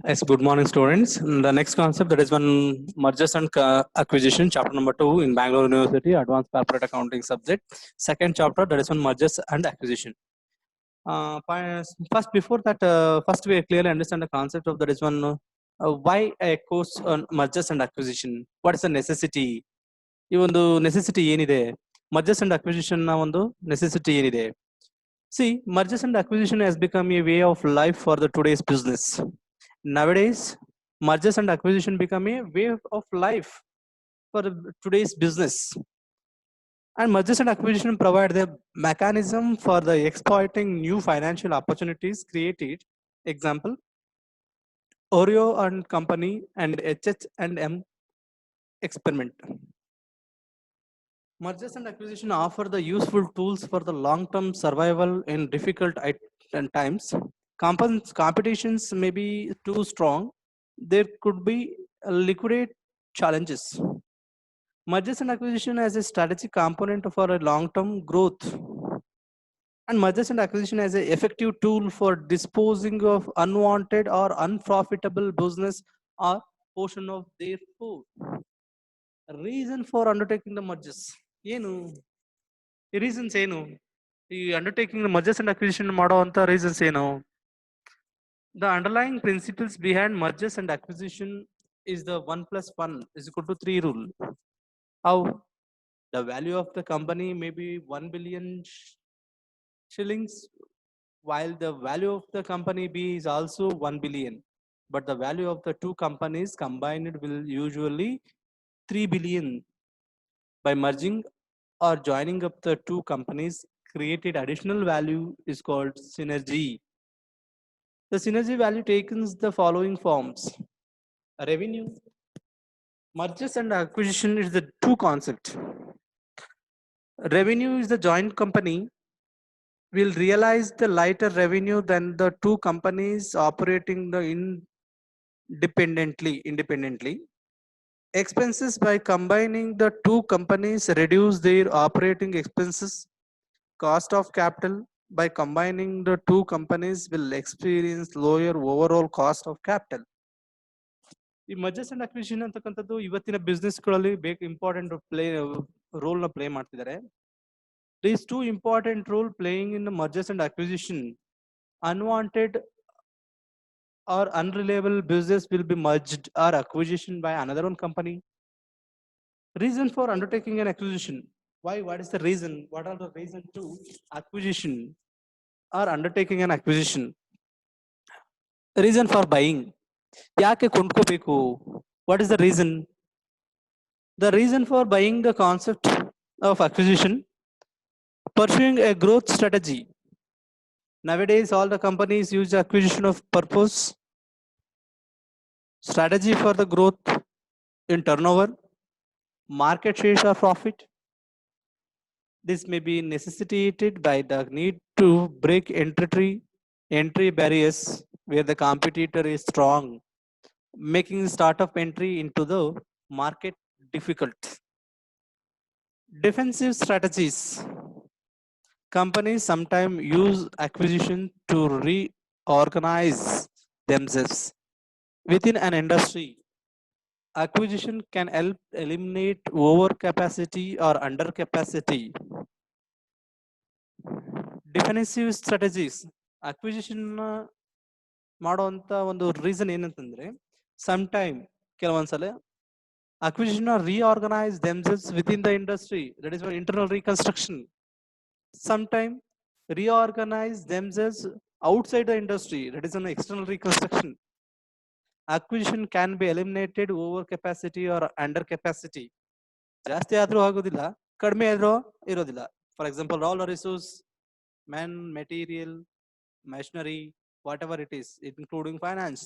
Yes, good morning, students. The next concept that is one mergers and acquisition, chapter number 2 in Bangalore University, advanced corporate accounting subject. Second chapter that is one mergers and acquisition. First, before that, first we clearly understand the concept of that is one why a course on mergers and acquisition. What is the necessity? ಈ ಒಂದು necessity ಏನಿದೆ mergers and acquisition ನ ಒಂದು necessity ಏನಿದೆ C mergers and acquisition has become A way of life for the today's business nowadays mergers and acquisition become a way of life for today's business, and mergers and acquisition provide the mechanism for the exploiting new financial opportunities created. Example, Oreo and company and H&M experiment. Mergers and acquisition offer the useful tools for the long-term survival in difficult times. Competitions may be too strong. There could be liquidate challenges. Mergers and acquisition as a strategic component for a long-term growth, and mergers and acquisition as an effective tool for disposing of unwanted or unprofitable business or portion of their food. Reason for undertaking the mergers. ಏನು ಈ reasons ಏನು ಈ undertaking mergers and acquisition ಮಾಡುವಂತ reasons ಏನು The underlying principles behind mergers and acquisition is the 1 plus 1 is equal to 3 rule. How the value of the company may be 1 billion shillings, while the value of the company B is also 1 billion, but the value of the two companies combined will usually 3 billion. By merging or joining up the two companies, created additional value is called synergy. The synergy value takes the following forms: revenue. Mergers and acquisition is the two concept. Revenue is the joint company will realize the lighter revenue than the two companies operating the independently. Expenses, by combining the two companies reduce their operating expenses. Cost of capital, by combining the two companies will experience lower overall cost of capital. ಈ mergers and acquisition ಅಂತಕ್ಕಂಥದ್ದು ಇವತ್ತಿನ ಬಿಸ್ನೆಸ್ಗಳಲ್ಲಿ important role ನ play ಮಾಡ್ತಿದ್ದಾರೆ. These two important role playing in the mergers and acquisition. Unwanted or unreliable business will be merged or acquisition by another one company. Reason for undertaking an acquisition. Why? What is the reason? What are the reason to acquisition or undertaking an acquisition? Reason for buying. ಯಾಕೆ ಕೊಂಡ್ಕೋಬೇಕು? What is the reason? The reason for buying the concept of acquisition. Pursuing a growth strategy. Nowadays, all the companies use acquisition of purpose, strategy for the growth in turnover, market share or profit. This may be necessitated by the need to break entry barriers where the competitor is strong, making startup entry into the market difficult. Defensive strategies. Companies sometimes use acquisition to reorganize themselves within an industry. Acquisition can help eliminate overcapacity or undercapacity. Defensive strategies. Acquisition ಮಾಡುವಂತ ಒಂದು reason ಏನಂತಂದ್ರೆ sometime ಕೆಲವೊಂದ್ಸಲ acquisition or reorganize themselves within the industry, that is for internal reconstruction. Sometime reorganize themselves outside the industry, that is an external reconstruction. Acquisition can be eliminated over capacity or under capacity. ಜಾಸ್ತಿ ಆದ್ರೂ ಆಗೋದಿಲ್ಲ, ಕಡಿಮೆ ಆದ್ರೂ ಇರೋದಿಲ್ಲ. For example, raw resource, man, material, machinery, whatever it is, including finance.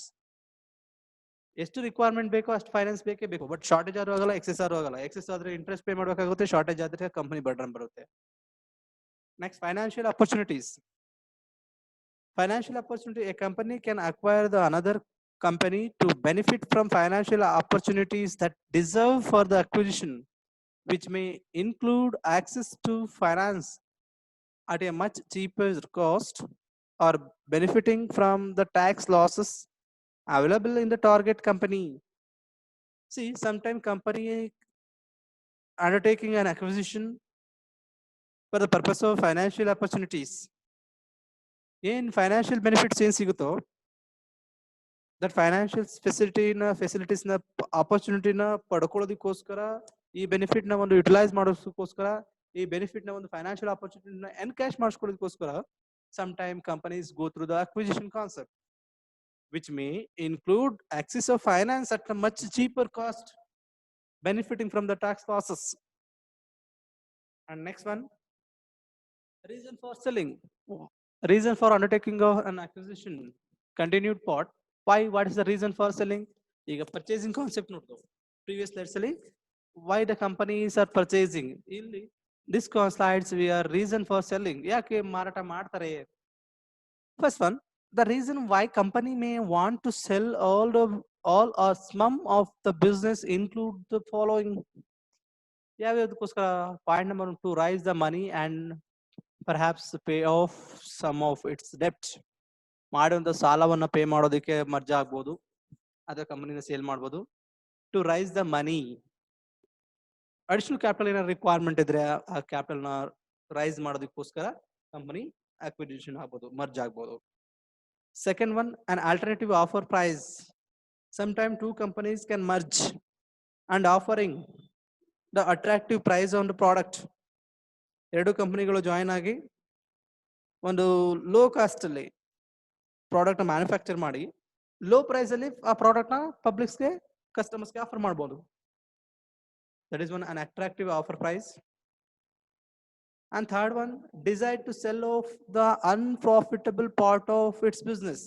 ಎಷ್ಟು requirement ಬೇಕೋ ಅಷ್ಟು finance ಬೇಕೇ ಬೇಕು, ಬಟ್ ಶಾರ್ಟೇಜ್ ಆದ್ರೂ ಆಗಲ್ಲ, ಎಕ್ಸೆಸ್ ಆದ್ರೂ ಆಗಲ್ಲ. ಎಕ್ಸೆಸ್ ಆದ್ರೆ ಇಂಟ್ರೆಸ್ಟ್ ಪೇ ಮಾಡಬೇಕಾಗುತ್ತೆ, ಶಾರ್ಟೇಜ್ ಆದ್ರೆ ಕಂಪನಿ ಬರ್ಡನ್ ಬರುತ್ತೆ. Next, financial opportunities. Financial opportunity. A company can acquire the another company to benefit from financial opportunities that deserve for the acquisition, which may include access to finance at a much cheaper cost, or benefiting from the tax losses available in the target company. See, sometimes company undertaking an acquisition for the purpose of financial opportunities. In financial benefits ಏನ್ ಸಿಗುತ್ತೋ that financial facilities ನ opportunity ನ ಪಡ್ಕೊಳ್ಳೋದಕ್ಕೋಸ್ಕರ ಈ benefit ನ ಒಂದು utilise ಮಾಡೋದಕ್ಕೋಸ್ಕರ ಈ benefit ನ ಒಂದು ಫೈನಾನ್ಷಿಯಲ್ ಆಪರ್ಚುನಿಟಿ ನ encash ಮಾಡಿಸ್ಕೊಳ್ಳೋದಕ್ಕೋಸ್ಕರ sometime companies go through the acquisition concept, which may include access of finance at a much cheaper cost, benefiting from the tax losses. And next one, reason for selling. Reason for undertaking of an acquisition. Continued part. Why? What is the reason for selling? ಈಗ purchasing concept ನೋಡ್ತು. Previous slides ಅಲ್ಲಿ why the companies are purchasing. ಇಲ್ಲಿ this slides we are reason for selling. ಯಾಕೆ ಮಾರಾಟ ಮಾಡ್ತಾರೆ? First one, the reason why company may want to sell all or some of the business include the following. ಯಾವ್ಯಾವ್ದಕ್ಕೋಸ್ಕರ? Point number 1, to raise the money and perhaps pay off some of its debt. ಮಾಡಿದಂಥ ಸಾಲವನ್ನು pay ಮಾಡೋದಕ್ಕೆ merge ಆಗ್ಬೋದು, ಅಥವಾ ಕಂಪನಿನ sale ಮಾಡ್ಬೋದು. To raise the money, additional capital ಏನಾದ್ರು requirement ಇದ್ರೆ ಆ ಕ್ಯಾಪಿಟಲ್ನ ರೈಸ್ ಮಾಡೋದಕ್ಕೋಸ್ಕರ ಕಂಪನಿ ಅಕ್ವಿಜಿಷನ್ ಆಗ್ಬೋದು, ಮರ್ಜ್ ಆಗ್ಬೋದು. Second one, an alternative offer price. Sometime two companies can merge and offering the attractive price on the product. ಎರಡು ಕಂಪನಿಗಳು ಜಾಯಿನ್ ಆಗಿ ಒಂದು ಲೋ ಕಾಸ್ಟ್ ಅಲ್ಲಿ ಪ್ರಾಡಕ್ಟ್ ಮ್ಯಾನುಫ್ಯಾಕ್ಚರ್ ಮಾಡಿ ಲೋ ಪ್ರೈಸ್ ಅಲ್ಲಿ ಆ ಪ್ರಾಡಕ್ಟ್ ನ ಪಬ್ಲಿಕ್ಸ್ಗೆ ಕಸ್ಟಮರ್ಸ್ಗೆ ಆಫರ್ ಮಾಡಬಹುದು. That is one, an attractive offer price. And third one, desire to sell off the unprofitable part of its business.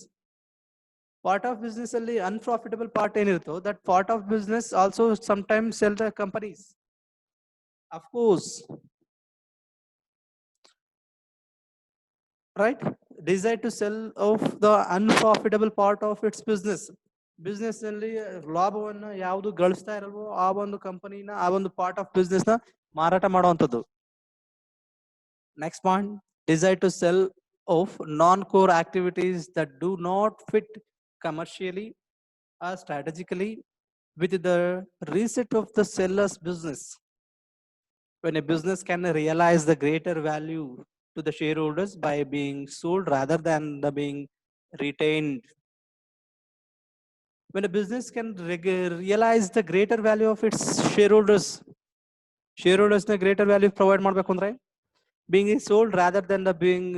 Part of business ಅಲ್ಲಿ unprofitable part ಏನಿರುತ್ತೋ that part of business also sometimes sell the companies. Of course, right? Desire to sell off the unprofitable part of its business. Business ನಲ್ಲಿ ಲಾಭವನ್ನ ಯಾವುದು ಗಳಿಸ್ತಾ ಇರಲ್ವೋ ಆ ಒಂದು ಕಂಪನಿನ, ಆ ಒಂದು ಪಾರ್ಟ್ ಆಫ್ ಬಿಸ್ನೆಸ್ ನ ಮಾರಾಟ ಮಾಡುವಂಥದ್ದು. Next point, desire to sell off non core activities that do not fit commercially or strategically with the rest of the sellers business. When a business can realize the greater value to the shareholders by being sold rather than the being retained. When a business can realize the greater value of its shareholders na greater value provide ಮಾಡಬೇಕು ಅಂದ್ರೆ being sold rather than the being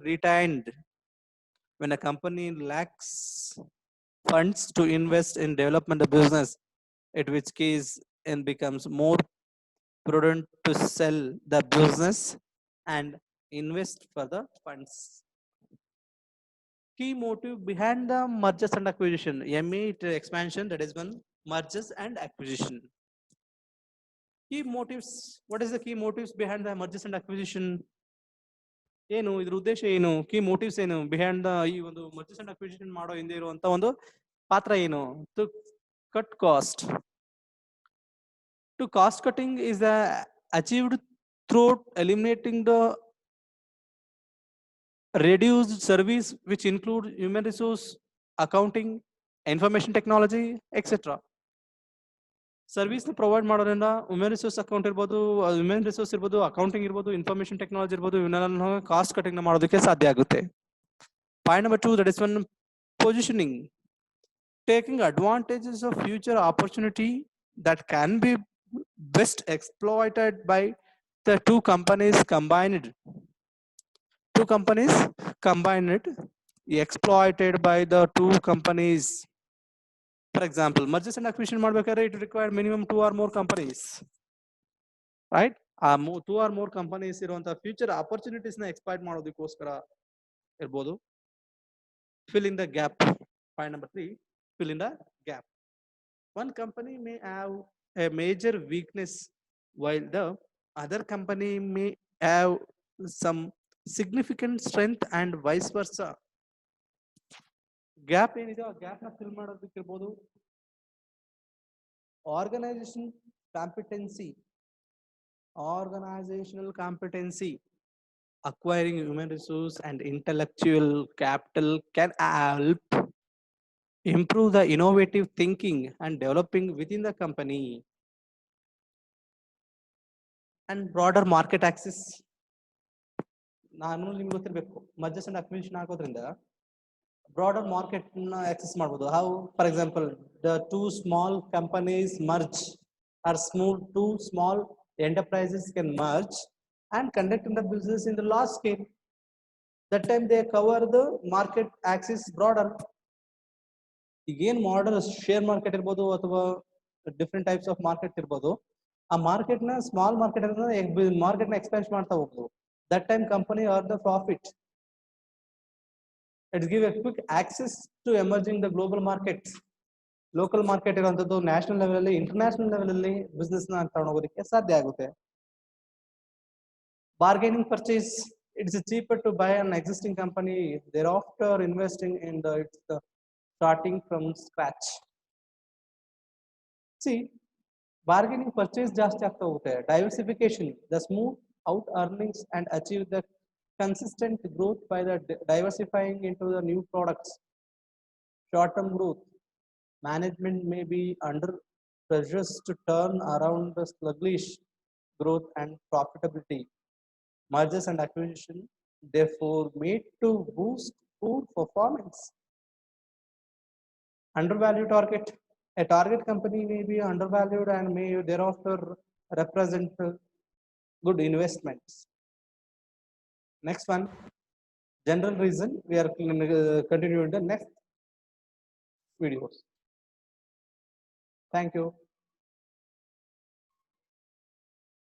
retained. When a company lacks funds to invest in development of business, at which case it becomes more prudent to sell the business and invest for the funds. Key motive behind the mergers and acquisition. M8 expansion, that is one, mergers and acquisition. Key motives. What is the key motives behind the mergers and acquisition? ಏನು ಇದ್ರ ಉದ್ದೇಶ ಏನು? Key motives ಏನು behind the ಈ ಒಂದು mergers and acquisition ಮಾಡೋ ಹಿಂದೆ ಇರುವಂತ ಒಂದು ಪಾತ್ರ ಏನು? To cut cost. To cost cutting is achieved through eliminating the reduced service which include human resource, accounting, information technology, etc. Service provide ಮಾಡೋದ್ರಿಂದ ಹ್ಯೂಮನ್ ರಿಸೋರ್ಸ್ ಅಕೌಂಟ್ ಇರ್ಬೋದು, ಹ್ಯೂಮನ್ ರಿಸೋರ್ಸ್ ಇರ್ಬೋದು, accounting ಇರ್ಬೋದು, ಇನ್ಫಾರ್ಮೇಶನ್ ಟೆಕ್ನಾಲಜಿ ಇರ್ಬೋದು, ಇವನ್ನೆಲ್ಲ cost cutting ಮಾಡೋದಕ್ಕೆ ಸಾಧ್ಯ ಆಗುತ್ತೆ. Point number 2, that is one, positioning. Taking advantages of future opportunity that can be best exploited by the two companies combined. Two companies combined, exploited by the two companies. For example, mergers and acquisition ಮಾಡಬೇಕಾದ್ರೆ it required minimum 2 or more companies, right? 2 or more companies ಇರುವಂತ future opportunities ನ exploit ಮಾಡೋದಕ್ಕೋಸ್ಕರ ಇರಬಹುದು. Fill in the gap. Point number 3, fill in the gap. One company may have a major weakness while the other company may have some significant strength and vice versa. Gap ಏನಿದೆ ಆ gap ನ fill ಮಾಡೋದಕ್ಕೆ ಇರಬಹುದು. Organizational competency, acquiring human resource and intellectual capital can help improve the innovative thinking and developing within the company, and broader market access. ನಾನು ನಿಮ್ಗೆ ಗೊತ್ತಿರಬೇಕು, mergers and acquisition ಆಗೋದ್ರಿಂದ broader market access ಮಾಡಬಹುದು. How? For example, the two small companies merge or two small enterprises can merge and conduct the business in the large scale. That time they cover the market access broader. ಈಗೇನ್ ಮಾಡರ್ share market ಇರ್ಬೋದು ಅಥವಾ different types of market ಇರ್ಬೋದು, ಆ market ನ small market market ನ expand ಮಾಡ್ತಾ ಹೋಗ್ಬೋದು. That time company are the profit. It's give a quick access to emerging the global market. Local market ಇರುವಂತದ್ದು ನ್ಯಾಷನಲ್ ಲೆವೆಲ್ ಅಲ್ಲಿ, ಇಂಟರ್ನ್ಯಾಷನಲ್ ಲೆವೆಲ್ ಅಲ್ಲಿ business ನ ತಗೊಂಡೋಗೋದಕ್ಕೆ ಸಾಧ್ಯ ಆಗುತ್ತೆ. Bargaining purchase, it's cheaper to buy an existing company thereafter investing in the starting from scratch. See, bargaining purchase ಜಾಸ್ತಿ ಆಗ್ತಾ ಹೋಗುತ್ತೆ. Diversification, the smooth out earnings and achieve the consistent growth by the diversifying into the new products. Short-term growth, management may be under pressures to turn around the sluggish growth and profitability. Mergers and acquisition, therefore, made to boost poor performance. Undervalued target. A target company may be undervalued and may thereafter represent good investments. Next one, general reason. We are continuing the next videos. Thank you.